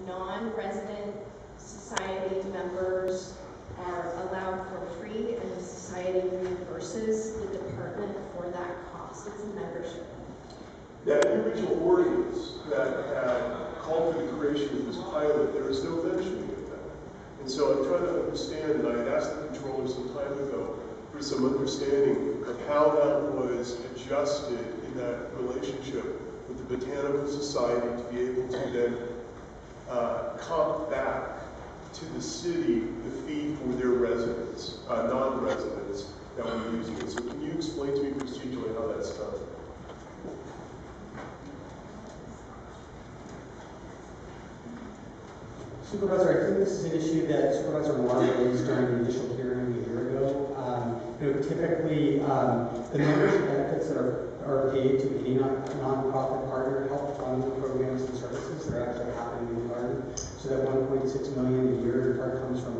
non-resident society members are allowed for free, and the society reimburses the department for that cost. It's a membership. That original ordinance that had called for the creation of this pilot, there is no mentioning of that. And so I'm trying to understand, and I had asked the controller some time ago for some understanding of how that was adjusted in that relationship with the Botanical Society to be able to then comp back to the city the fee for their residents, non-residents that were using it. So can you explain to me procedurally how that's done? Supervisor, I think this is an issue that Supervisor Lauter raised during the initial hearing a year ago. Typically, the membership benefits that are paid to any nonprofit partner help fund the programs and services that are actually happening in the garden. So that $1.6 million a year in part comes from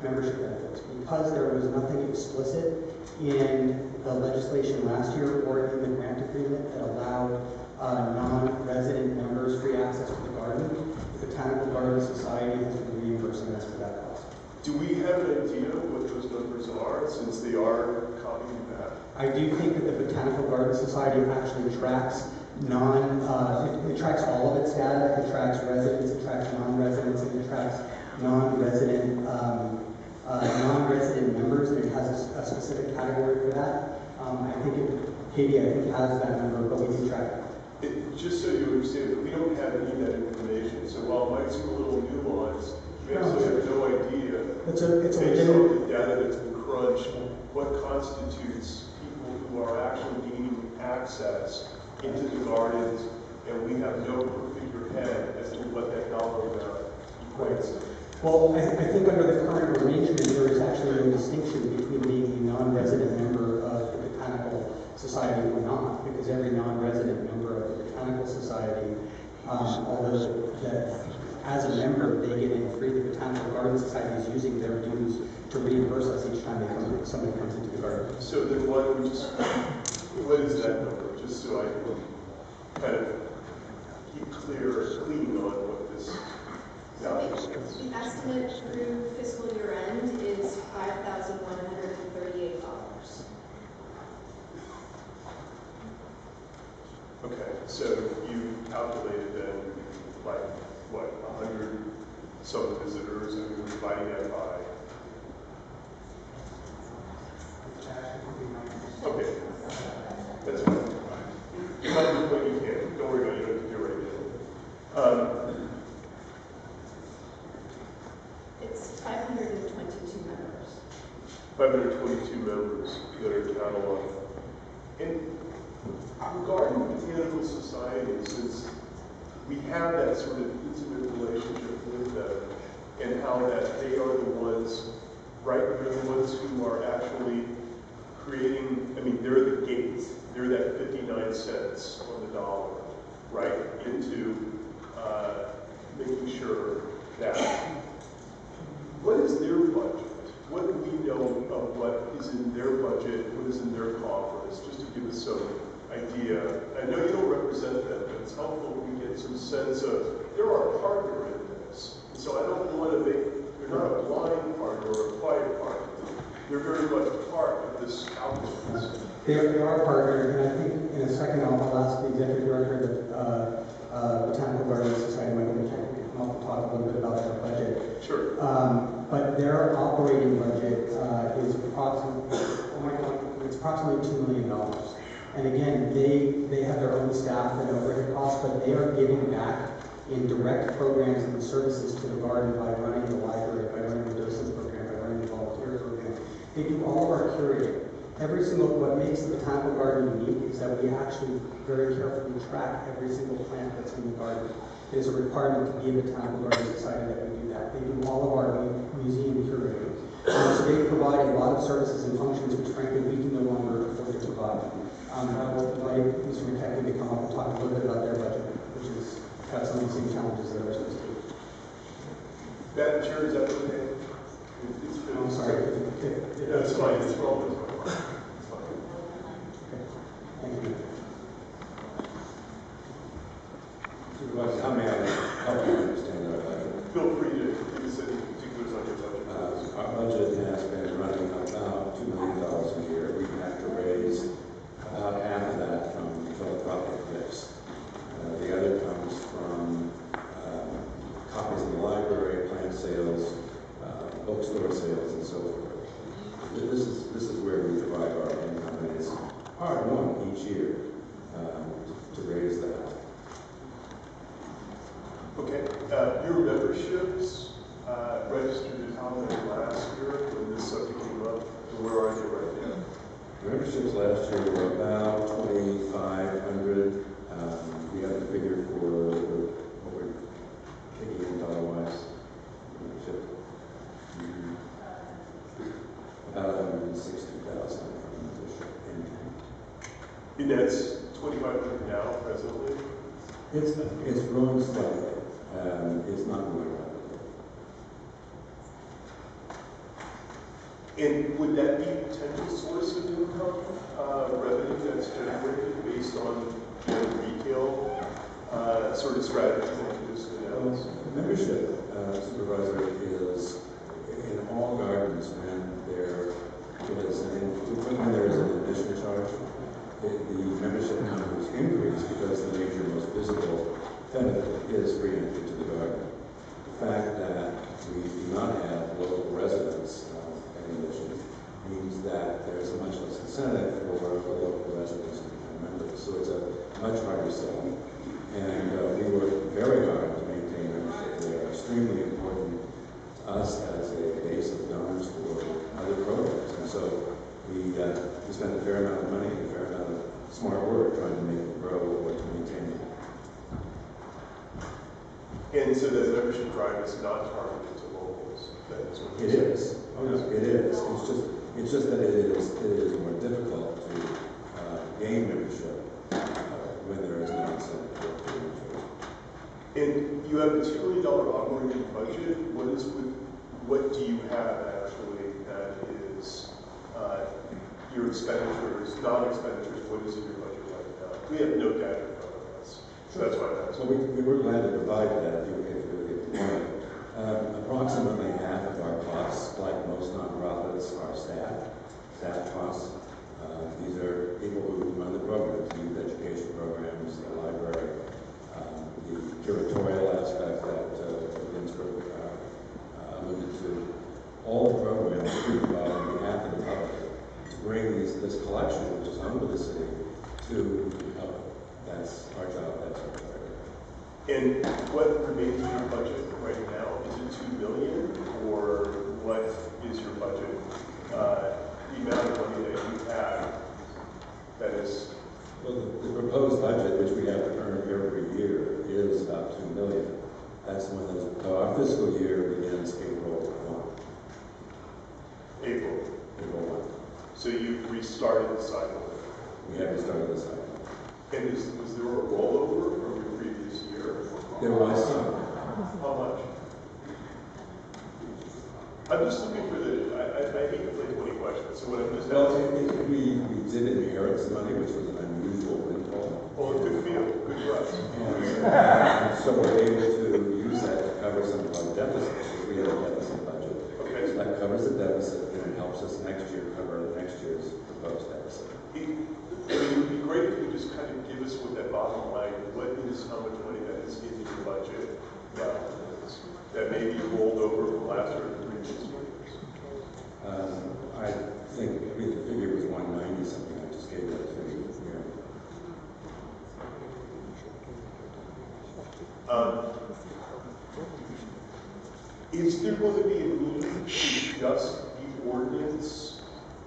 membership benefits. Because there was nothing explicit in the legislation last year or in the grant agreement that allowed non-resident members free access to the garden, the Botanical Garden Society has been reimbursing us for that cost. Do we have an idea of what those numbers are, since they are copying that? I do think that the Botanical Garden Society actually tracks it tracks all of its data. It tracks residents, it tracks non-residents, and it tracks non-resident members, and it has a specific category for that. Katie, I think has that number, but we can track it. Just so you understand, we don't have any of that information. So while it might seem a little nuanced, we actually have no idea, it's a based on the data that's been crunched, what constitutes people who are actually gaining access into the gardens, and we have no per-figure head as to what that dollar amount equates. Well, I think under the current arrangement, there is actually no distinction between being a non-resident member of the Botanical Society or not, because every non-resident member of the Botanical Society, although that as a member they get in free, the Botanical Garden Society is using their dues to reimburse us each time somebody comes into the garden. So then why don't we just, what is that number? Just so I can kind of keep clean on what this value is. The estimate through fiscal year end is $5,138. Okay, so you calculated then, like, what, 100 some visitors, and we were dividing that by? Okay, that's fine. You might do what you can. Don't worry about it, you don't have to do it right now. It's 522 members. 522 members that are cataloged. And regarding the Botanical Society, since we have that sort of intimate relationship with them, and how that they are the ones, right, they're the ones who are actually creating, I mean, they're the gate, they're that 59 cents on the dollar, right, into making sure that, what is their budget? What do we know of what is in their budget, what is in their coffers, just to give us some idea. I know you don't represent them, but it's helpful if we get some sense of, they're our partner in this. And so I don't want to make, they're not a blind partner or a quiet partner. They're very much part of this outcomes. They are a partner, and I think in a second I'll ask the executive director of the Botanical Garden Society, McKechnie, to come up and talk a little bit about their budget. Sure. But their operating budget is approximately $2 million. And again, they have their own staff and overhead costs, but they are giving back in direct programs and services to the garden by running the library, by running the docents program, by running the volunteer program. They do all of our curating. What makes the Botanical Garden unique is that we actually very carefully track every single plant that's in the garden. It is a requirement to be a Botanical Garden Society that we do that. They do all of our museum curating. So they provide a lot of services and functions which frankly we can no longer afford to provide. I will invite Mr. McKechnie to come up and talk a little bit about their budget, which has got some of the same challenges that ours does too. Madam Chair, is that okay? I'm sorry. No, it's fine. It's wrong. It's fine. Okay. Thank you. Supervisor, how may I help you understand our budget. Feel free to give us any particulars on your budget. Our budget has been running about $2 million a year. We have to raise about half of that from philanthropic gifts. The other comes from copies in the library, plant sales, bookstore sales, and so forth. This is where we derive our income, and it's hard won each year to raise that. Okay, your memberships registered at how many last year when this subject came up, and where are they right now? Memberships last year were about 2,500. We have the figure for what we're taking in dollar-wise. Membership. About 160,000 from membership income. And that's 2,500 now, presently? It's growing slightly. It's not growing rapidly. And would that be a potential source of income, revenue that's generated based on retail sort of strategy that you just announced? Membership, Supervisor, is in all gardens when there is an admission charge. The membership numbers increase because the major, most visible benefit is free entry to the garden. The fact that we do not have local residents admission means that there's much less incentive for local residents to become members. So it's a much harder sell. And we work very hard to maintain membership. They are extremely important to us as a base of donors for other programs. And so we spend a fair amount of money and a fair amount of smart work trying to make it grow or to maintain it. And so that membership drive is not targeted to locals. That is what it is. Oh, no, it is. It's just that it is more difficult to gain membership when there is no incentive for membership. And you have a $2 million operating budget. What do you have actually that is your expenditures, non-expenditures? What is in your budget right now? We have no data in front of us. So that's why I'm asking. So we were glad to provide that if you were to get the point. Approximately half of our costs, like most nonprofits, are staff costs. These are people who run the programs, the youth education programs, the library, the curatorial aspect that Ginsburg alluded to. All the programs we provide on behalf of the public to bring this collection, which is owned by the city, to the public. That's our job, that's our priority. And what remains in your budget right now? Is it $2 million, or what is your budget? The amount of money that you have that is. Well, the proposed budget, which we have to earn every year, is about $2 million. That's when our fiscal year begins April 1. April 1. So you've restarted the cycle. We have restarted the cycle. And was there a rollover from your previous year? There was some. How much? I'm just looking for I hate to play 20 questions, so what I'm just asking. We did inherit some money, which was an unusual windfall. Well, good feel, good for us. And so we're able to use that to cover some of our deficits. We have a deficit budget. Okay. So that covers the deficit, and it helps us next year cover next year's proposed deficit. It would be great if you just kind of give us what that bottom line, what is how much money that is in your budget that may be rolled over from last or previous years. I think the figure was 190 something. I just gave that to you. Is there going to be a need to adjust the ordinance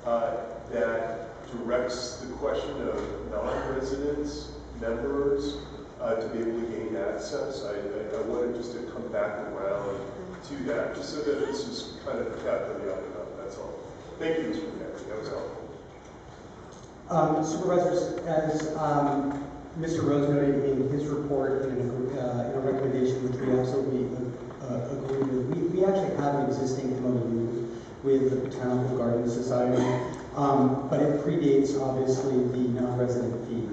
that directs the question of non-residents, members, to be able to gain access? I wanted just to come back around to that, just so that this is kind of kept on the up and up, that's all. Thank you, Mr. McKechnie, that was helpful. Supervisors, as Mr. Rose noted in his report in a recommendation which we absolutely agree with, we actually have an existing MOU with the Botanical Garden Society, but it predates obviously the non-resident fee.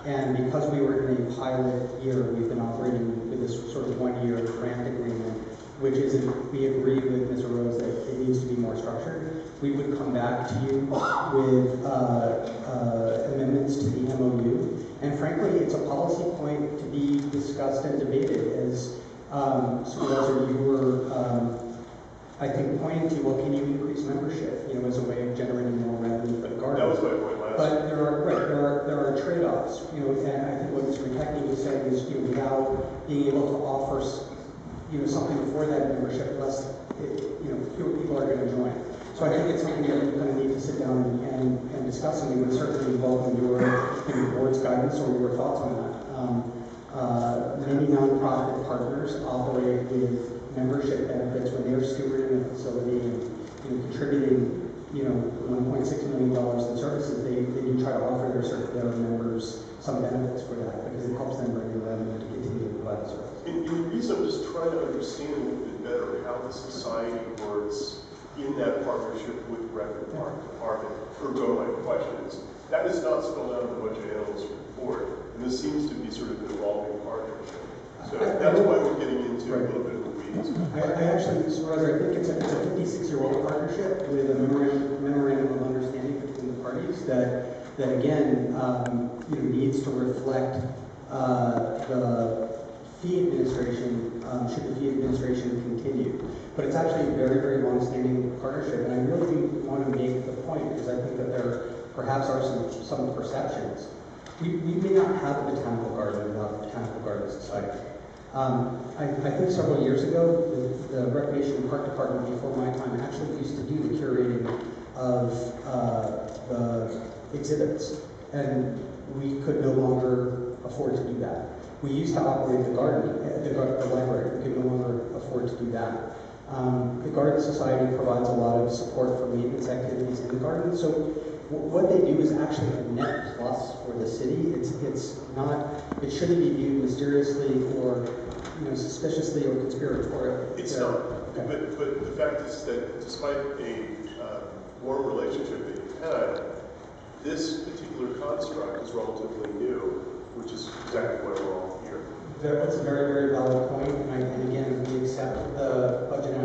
And because we were in a pilot year, we've been operating with this sort sort of one-year grant agreement, which is, we agree with Mr. Rose that it needs to be more structured. We would come back to you with amendments to the MOU. And frankly, it's a policy point to be discussed and debated. As Supervisor, you were, I think, pointing to, well, can you increase membership, as a way of generating more revenue for the garden? That was my point last. But there are trade-offs, and I think what Mr. McKechnie was saying is, without being able to offer, something for that membership, less, fewer people are going to join. So I think it's something that we're going to need to sit down and discuss, and we would certainly welcome your board's guidance or your thoughts on that. Many nonprofit partners operate with membership benefits when they're stewarding a facility and contributing $1.6 million in services. They do try to offer their members some benefits for that because it helps them bring in revenue to continue to provide the service. And the reason I'm just trying to understand a little bit better how the society works in that partnership with Rec and Park Department, ergo my question is, that is not spelled out in the budget analyst report, and this seems to be sort of an evolving partnership. So that's why we're getting into a little bit of the weeds. I actually, Supervisor, I think it's a 56-year-old partnership with a memorandum of understanding between the parties that again, needs to reflect the fee administration, should the fee administration continue. But it's actually a very, very long-standing partnership, and I really do want to make the point, because I think that there perhaps are some perceptions. We may not have a botanical garden without the Botanical Garden Society. I think several years ago, the Recreation and Park Department, before my time, actually used to do the curating of the exhibits, and we could no longer afford to do that. We used to operate the garden, the library. We could no longer afford to do that. The Garden Society provides a lot of support for maintenance activities in the garden. So what they do is actually a net plus for the city. It's not. It shouldn't be viewed mysteriously or suspiciously or conspiratorially. It's not. Okay. But the fact is that despite a warm relationship that you've had, this particular construct is relatively new, which is exactly why we're all here. That's a very, very valid point, and again, we accept the budget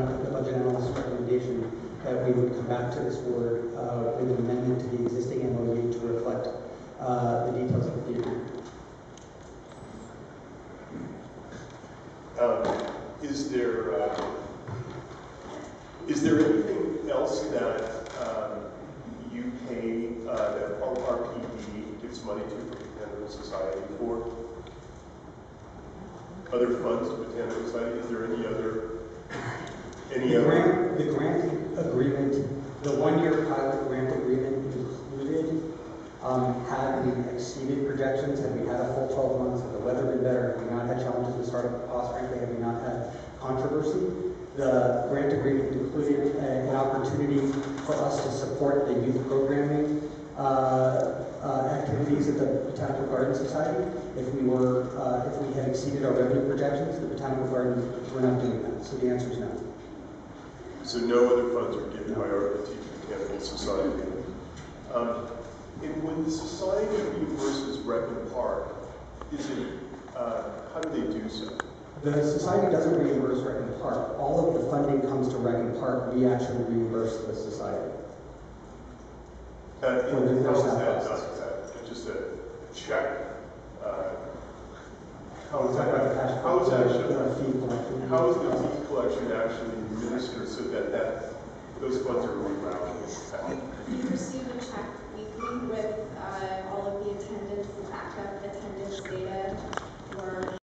analysis recommendation that we would come back to this board with an amendment to the existing MOU to reflect the details of the agreement. Is there anything else that you pay that RPD gives money to the Botanical Society for? Other funds of Botanical Society? Is there any other? The grant agreement, the one-year pilot grant agreement included, had we exceeded projections, had we had a full 12 months, had the weather been better, had we not had challenges with startup costs, frankly, had we not had controversy, the grant agreement included an opportunity for us to support the youth programming activities at the Botanical Garden Society. If we had exceeded our revenue projections, the Botanical Gardens were not doing that. So the answer is no. So no other funds are given by our Botanical Society. And when the society reimburses Rec and Park, how do they do so? The society doesn't reimburse Rec and Park. All of the funding comes to Rec and Park. We actually reimburse the society. How is that done? Is that just a check? How is the fee collection actually administered so that those funds are rerouted?